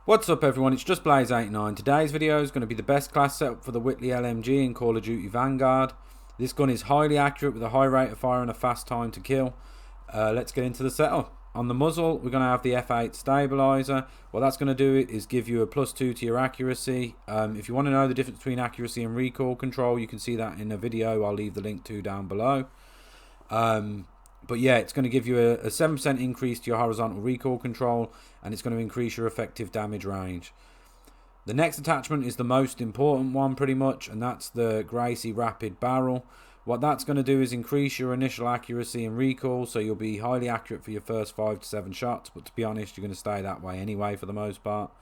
What's up everyone, it's just Blaze89. Today's video is going to be the best class setup for the Whitley LMG in Call of Duty Vanguard. This gun is highly accurate with a high rate of fire and a fast time to kill. Let's get into the setup. On the muzzle, we're going to have the F8 stabilizer. What that's going to do is give you a +2 to your accuracy. If you want to know the difference between accuracy and recoil control, you can see that in a video I'll leave the link to down below. But yeah, it's going to give you a 7% increase to your horizontal recoil control, and it's going to increase your effective damage range. The next attachment is the most important one pretty much, and that's the Gracie rapid barrel. What that's going to do is increase your initial accuracy and recoil, so you'll be highly accurate for your first 5 to 7 shots, but to be honest, you're going to stay that way anyway for the most part.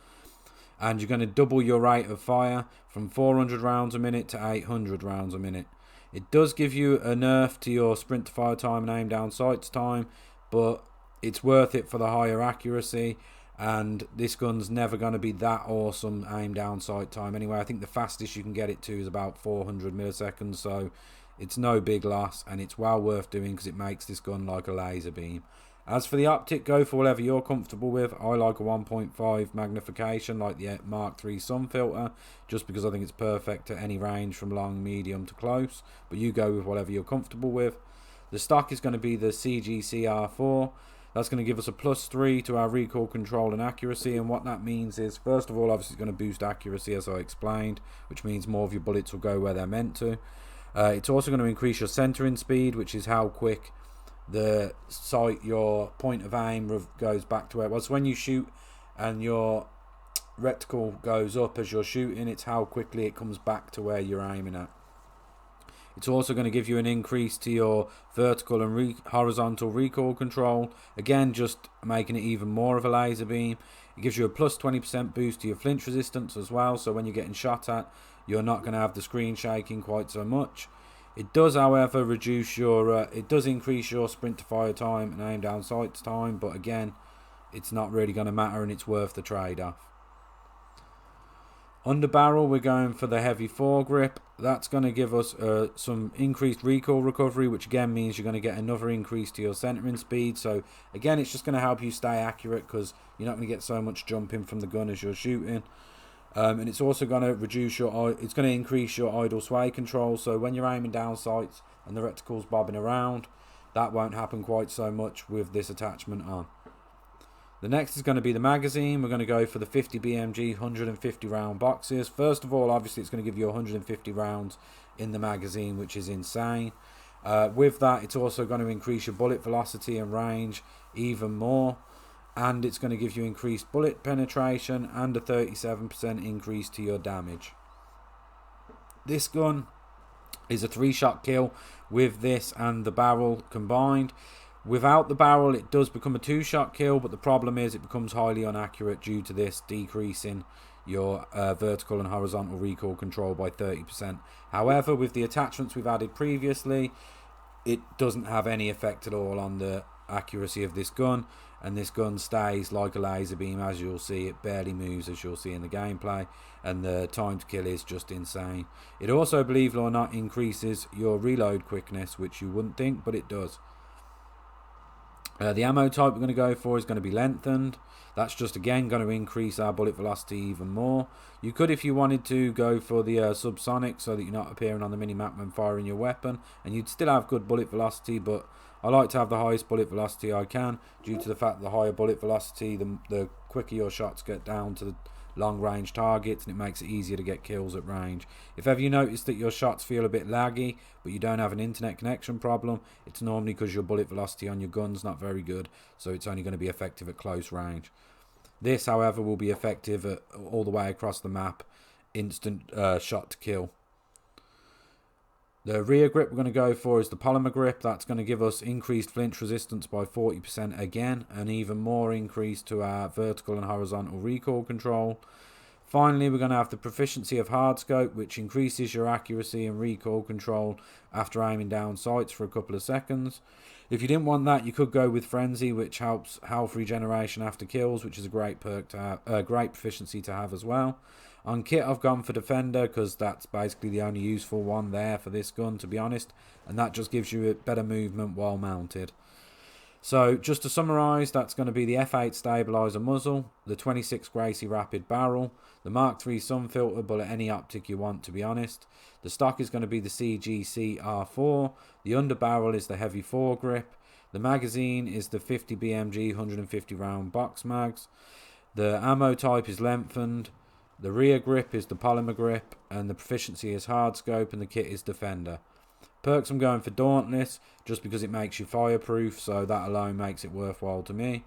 And you're going to double your rate of fire from 400 rounds a minute to 800 rounds a minute. It does give you a nerf to your sprint to fire time and aim down sights time, but it's worth it for the higher accuracy, and this gun's never going to be that awesome aim down sight time anyway. I think the fastest you can get it to is about 400 milliseconds, so it's no big loss, and it's well worth doing because it makes this gun like a laser beam. As for the optic, go for whatever you're comfortable with. I like a 1.5 magnification like the Mark III sun filter, just because I think it's perfect at any range from long, medium to close, but you go with whatever you're comfortable with. The stock is going to be the CGCR4. That's going to give us a +3 to our recoil control and accuracy, and what that means is, first of all, obviously it's going to boost accuracy as I explained, which means more of your bullets will go where they're meant to. It's also going to increase your centering speed, which is how quick the sight, your point of aim goes back to where it was. When you shoot and your reticle goes up as you're shooting, it's how quickly it comes back to where you're aiming at. It's also going to give you an increase to your vertical and horizontal recoil control, again just making it even more of a laser beam. It gives you a +20% boost to your flinch resistance as well, so when you're getting shot at, you're not going to have the screen shaking quite so much. It does, however, reduce your, it does increase your sprint to fire time and aim down sights time, but again, it's not really going to matter and it's worth the trade-off. Under barrel, we're going for the heavy foregrip. That's going to give us some increased recoil recovery, which again means you're going to get another increase to your centering speed. So again, it's just going to help you stay accurate because you're not going to get so much jumping from the gun as you're shooting. And it's also going to it's going to increase your idle sway control, so when you're aiming down sights and the reticle's bobbing around, that won't happen quite so much with this attachment on. The next is going to be the magazine. We're going to go for the 50 BMG 150 round boxes. First of all, obviously it's going to give you 150 rounds in the magazine, which is insane. With that, it's also going to increase your bullet velocity and range even more, and it's going to give you increased bullet penetration and a 37% increase to your damage. This gun is a 3-shot kill with this and the barrel combined. Without the barrel, it does become a 2-shot kill, but the problem is it becomes highly inaccurate due to this decreasing your vertical and horizontal recoil control by 30%. However, with the attachments we've added previously, it doesn't have any effect at all on the accuracy of this gun, and this gun stays like a laser beam. As you'll see, it barely moves, as you'll see in the gameplay, and the time to kill is just insane. It also, believe it or not, increases your reload quickness, which you wouldn't think, but it does. The ammo type we're going to go for is going to be lengthened. That's just again going to increase our bullet velocity even more. You could, if you wanted to, go for the subsonic, so that you're not appearing on the minimap when firing your weapon, and you'd still have good bullet velocity, but I like to have the highest bullet velocity I can, due to the fact that the higher bullet velocity, the quicker your shots get down to the long range targets, and it makes it easier to get kills at range. If ever you notice that your shots feel a bit laggy, but you don't have an internet connection problem, it's normally because your bullet velocity on your gun's not very good, so it's only going to be effective at close range. This, however, will be effective at all the way across the map, instant shot to kill. The rear grip we're going to go for is the polymer grip. That's going to give us increased flinch resistance by 40% again, and even more increase to our vertical and horizontal recoil control. Finally, we're going to have the proficiency of hardscope, which increases your accuracy and recoil control after aiming down sights for a couple of seconds. If you didn't want that, you could go with frenzy, which helps health regeneration after kills, which is a great perk to have, great proficiency to have as well. On kit, I've gone for defender because that's basically the only useful one there for this gun, to be honest, and that just gives you a better movement while mounted. So just to summarise, that's going to be the F8 stabiliser muzzle, the 26 Gracie rapid barrel, the Mark III sun filter bullet, any optic you want, to be honest. The stock is going to be the CGC R4, the underbarrel is the heavy foregrip, the magazine is the 50 BMG 150 round box mags, the ammo type is lengthened, the rear grip is the polymer grip, and the proficiency is hard scope, and the kit is defender. Perks, I'm going for Dauntless, just because it makes you fireproof, so that alone makes it worthwhile to me.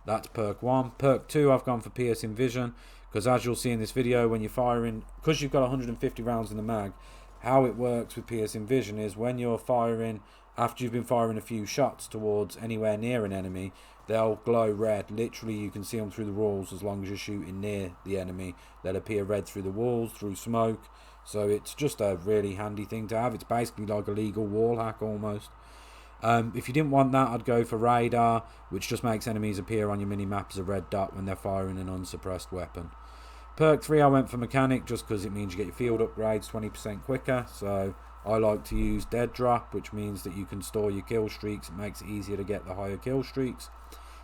That's perk 1. Perk 2, I've gone for piercing vision, because as you'll see in this video, when you're firing, because you've got 150 rounds in the mag, how it works with piercing vision is when you're firing, after you've been firing a few shots towards anywhere near an enemy, they'll glow red. Literally, you can see them through the walls as long as you're shooting near the enemy. They'll appear red through the walls, through smoke. So it's just a really handy thing to have. It's basically like a legal wall hack almost. If you didn't want that, I'd go for radar, which just makes enemies appear on your mini-map as a red dot when they're firing an unsuppressed weapon. Perk 3, I went for mechanic, just because it means you get your field upgrades 20% quicker. So I like to use dead drop, which means that you can store your kill streaks. It makes it easier to get the higher kill streaks.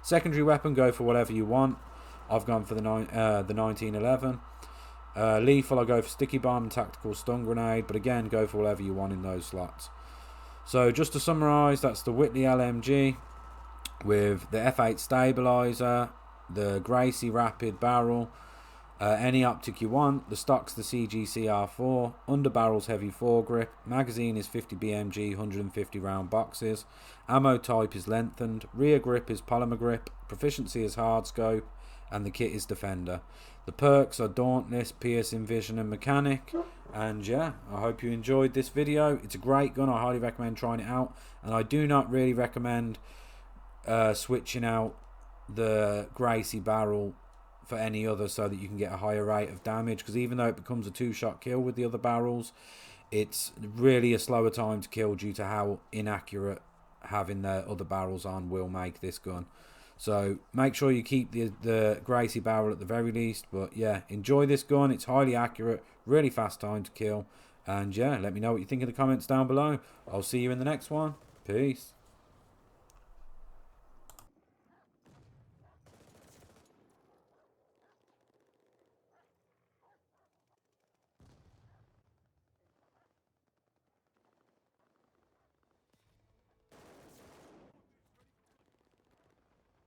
Secondary weapon, go for whatever you want. I've gone for the 1911. Lethal, I go for sticky bomb and tactical stun grenade, but again, go for whatever you want in those slots. So just to summarise, that's the Whitley LMG with the F8 stabiliser, the Gracie rapid barrel, any optic you want. The stock's the CGC R4, underbarrel's heavy foregrip, magazine is 50 BMG 150 round boxes, ammo type is lengthened, rear grip is polymer grip, proficiency is hard scope, and the kit is defender. The perks are Dauntless, piercing vision, and mechanic. And yeah, I hope you enjoyed this video. It's a great gun. I highly recommend trying it out, and I do not really recommend switching out the Gracie barrel for any other, so that you can get a higher rate of damage, because even though it becomes a 2-shot kill with the other barrels, it's really a slower time to kill due to how inaccurate having the other barrels on will make this gun. So make sure you keep the Gracie barrel at the very least. But yeah, enjoy this gun. It's highly accurate, really fast time to kill. And yeah, let me know what you think in the comments down below. I'll see you in the next one. Peace.